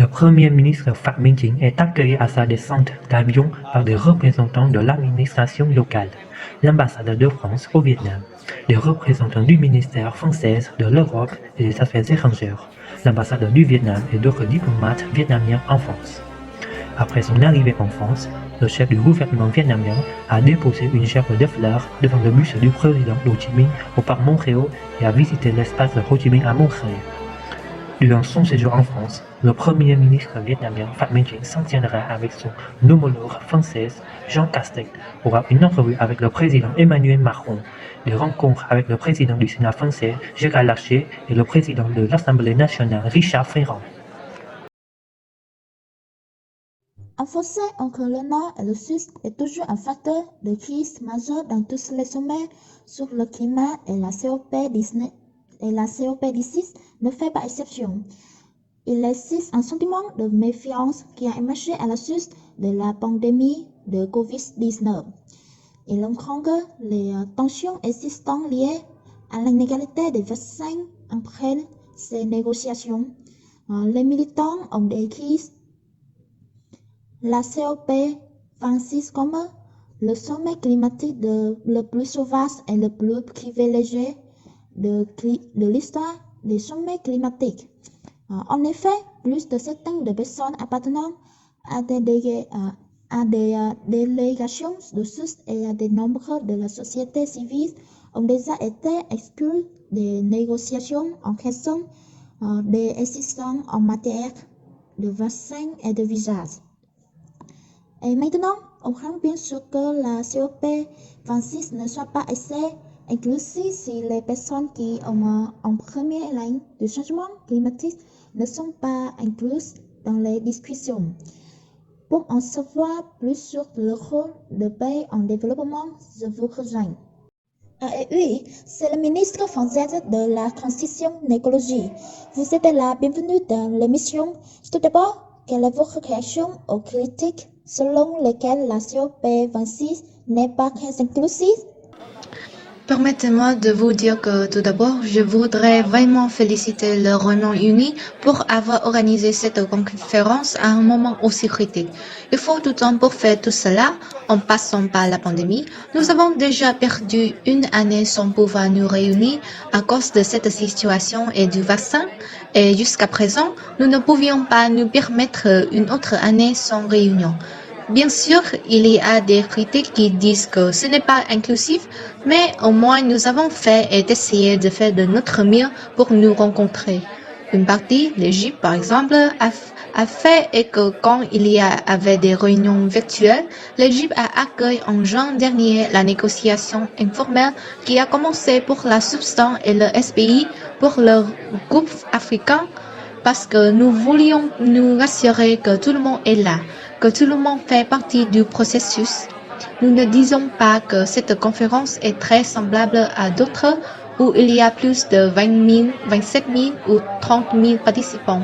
Le Premier ministre Pham Minh Chinh est accueilli à sa descente d'avion par des représentants de l'administration locale, l'ambassadeur de France au Vietnam, des représentants du ministère français de l'Europe et des Affaires étrangères, l'ambassadeur du Vietnam et d'autres diplomates vietnamiens en France. Après son arrivée en France, le chef du gouvernement vietnamien a déposé une gerbe de fleurs devant le buste du président Ho Chi Minh au parc Montréal et a visité l'espace de Ho Chi Minh à Montréal. Durant son séjour en France, le Premier ministre vietnamien Pham Minh Chinh s'entiendra avec son homologue français Jean Castex, aura une entrevue avec le président Emmanuel Macron, des rencontres avec le président du Sénat français Gérard Larcher et le président de l'Assemblée nationale Richard Ferrand. Un fossé entre le Nord et le Sud est toujours un facteur de crise majeur dans tous les sommets sur le climat et la COP16 ne fait pas exception. Il existe un sentiment de méfiance qui a émergé à la suite de la pandémie de Covid-19. Et l'on craint que les tensions existantes liées à l'inégalité des vaccins entraînent ces négociations. Les militants ont décrit la COP26 comme le sommet climatique le plus sauvage et le plus privilégié de l'histoire des sommets climatiques. En effet, plus de centaines de personnes appartenant à des délégations de sources et à des membres de la société civile ont déjà été exclus des négociations en raison des exigences en matière de vaccins et de visas. Et maintenant, on craint bien sûr que la COP26 ne soit pas assez inclusive si les personnes qui sont en première ligne du changement climatique ne sont pas incluses dans les discussions. Pour en savoir plus sur le rôle des pays en développement, je vous rejoins. Et oui, c'est le ministre français de la Transition écologique. Vous êtes la bienvenue dans l'émission. Tout d'abord, quelle est votre réaction aux critiques selon lesquelles la COP26 n'est pas très inclusive? Permettez-moi de vous dire que tout d'abord, je voudrais vraiment féliciter le Royaume-Uni pour avoir organisé cette conférence à un moment aussi critique. Il faut du temps pour faire tout cela en passant par la pandémie. Nous avons déjà perdu une année sans pouvoir nous réunir à cause de cette situation et du vaccin. Et jusqu'à présent, nous ne pouvions pas nous permettre une autre année sans réunion. Bien sûr, il y a des critiques qui disent que ce n'est pas inclusif, mais au moins nous avons fait et essayé de faire de notre mieux pour nous rencontrer. Une partie, l'Égypte par exemple, a fait et que quand il y avait des réunions virtuelles, l'Égypte a accueilli en juin dernier la négociation informelle qui a commencé pour la substance et le SPI pour le groupe africain parce que nous voulions nous rassurer que tout le monde est là, que tout le monde fait partie du processus. Nous ne disons pas que cette conférence est très semblable à d'autres où il y a plus de 20 000, 27 000 ou 30 000 participants.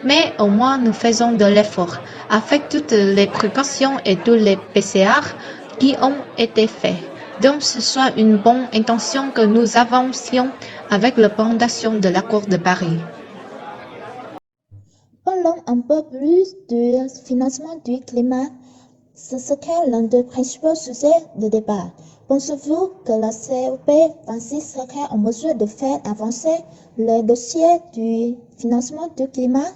Mais au moins nous faisons de l'effort avec toutes les précautions et tous les PCR qui ont été faits. Donc ce soit une bonne intention que nous avancions avec la fondation de l'accord de Paris. Parlons un peu plus du financement du climat. Ce serait l'un des principaux sujets de débat. Pensez-vous que la COP26 serait en mesure de faire avancer le dossier du financement du climat?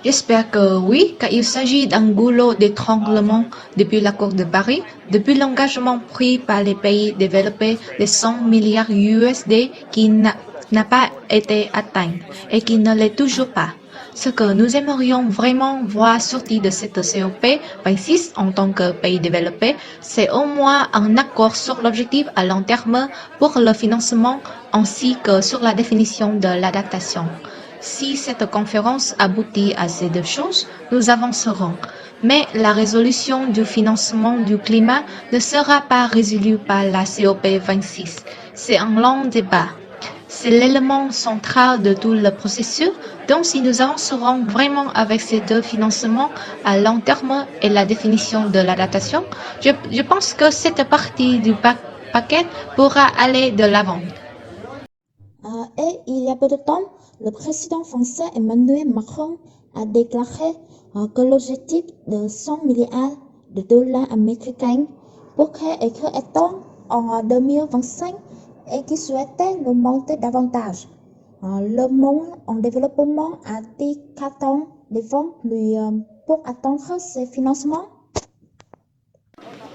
J'espère que oui, car il s'agit d'un goulot d'étranglement depuis l'accord de Paris, depuis l'engagement pris par les pays développés de 100 milliards USD qui n'a pas été atteint et qui ne l'est toujours pas. Ce que nous aimerions vraiment voir sorti de cette COP26 en tant que pays développé, c'est au moins un accord sur l'objectif à long terme pour le financement ainsi que sur la définition de l'adaptation. Si cette conférence aboutit à ces deux choses, nous avancerons. Mais la résolution du financement du climat ne sera pas résolue par la COP26. C'est un long débat. C'est l'élément central de tout le processus. Donc, si nous avancerons vraiment avec ces deux financements à long terme et la définition de l'adaptation, je pense que cette partie du paquet pourra aller de l'avant. Et il y a peu de temps, le président français Emmanuel Macron a déclaré que l'objectif de 100 milliards de dollars américains pourrait être atteint en 2025 et qui souhaitait l'augmenter davantage. Le monde en développement a dit qu'attend des fonds pour atteindre ces financements.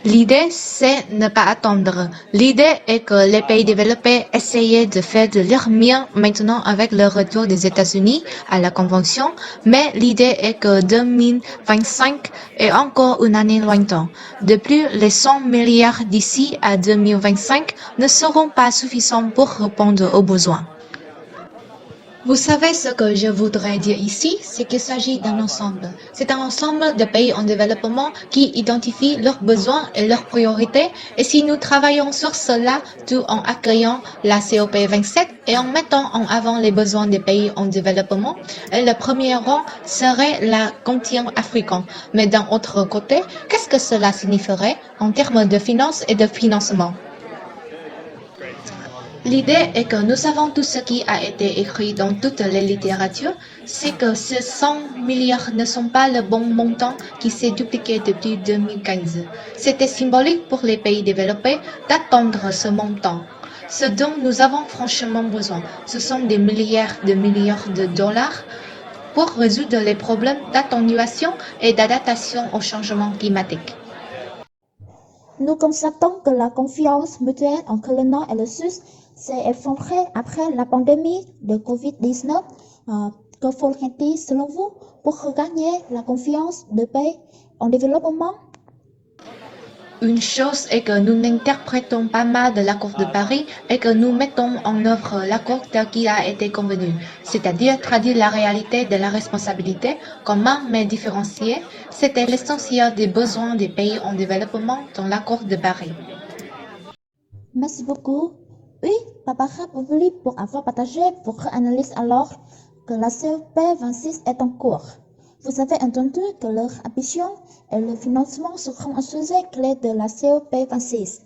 L'idée, c'est ne pas attendre. L'idée est que les pays développés essayent de faire de leur mieux maintenant avec le retour des États-Unis à la Convention, mais l'idée est que 2025 est encore une année lointaine. De plus, les 100 milliards d'ici à 2025 ne seront pas suffisants pour répondre aux besoins. Vous savez ce que je voudrais dire ici, c'est qu'il s'agit d'un ensemble. C'est un ensemble de pays en développement qui identifient leurs besoins et leurs priorités. Et si nous travaillons sur cela tout en accueillant la COP27 et en mettant en avant les besoins des pays en développement, et le premier rang serait la continent africain. Mais d'un autre côté, qu'est-ce que cela signifierait en termes de finances et de financement? L'idée est que nous savons tout ce qui a été écrit dans toutes les littératures, c'est que ces 100 milliards ne sont pas le bon montant qui s'est dupliqué depuis 2015. C'était symbolique pour les pays développés d'attendre ce montant. Ce dont nous avons franchement besoin, ce sont des milliards de dollars pour résoudre les problèmes d'atténuation et d'adaptation au changement climatique. Nous constatons que la confiance mutuelle entre le Nord et le Sud s'est effondrée après la pandémie de Covid-19. Que faudrait-il, selon vous, pour regagner la confiance des pays en développement? Une chose est que nous n'interprétons pas mal de l'accord de Paris et que nous mettons en œuvre l'accord tel qu'il a été convenu, c'est-à-dire traduire la réalité de la responsabilité commun mais différenciée. C'était l'essentiel des besoins des pays en développement dans l'accord de Paris. Merci beaucoup. Oui, la parole publique pour avoir partagé votre analyse alors que la COP26 est en cours. Vous avez entendu que leur ambition et le financement seront un sujet clé de la COP26.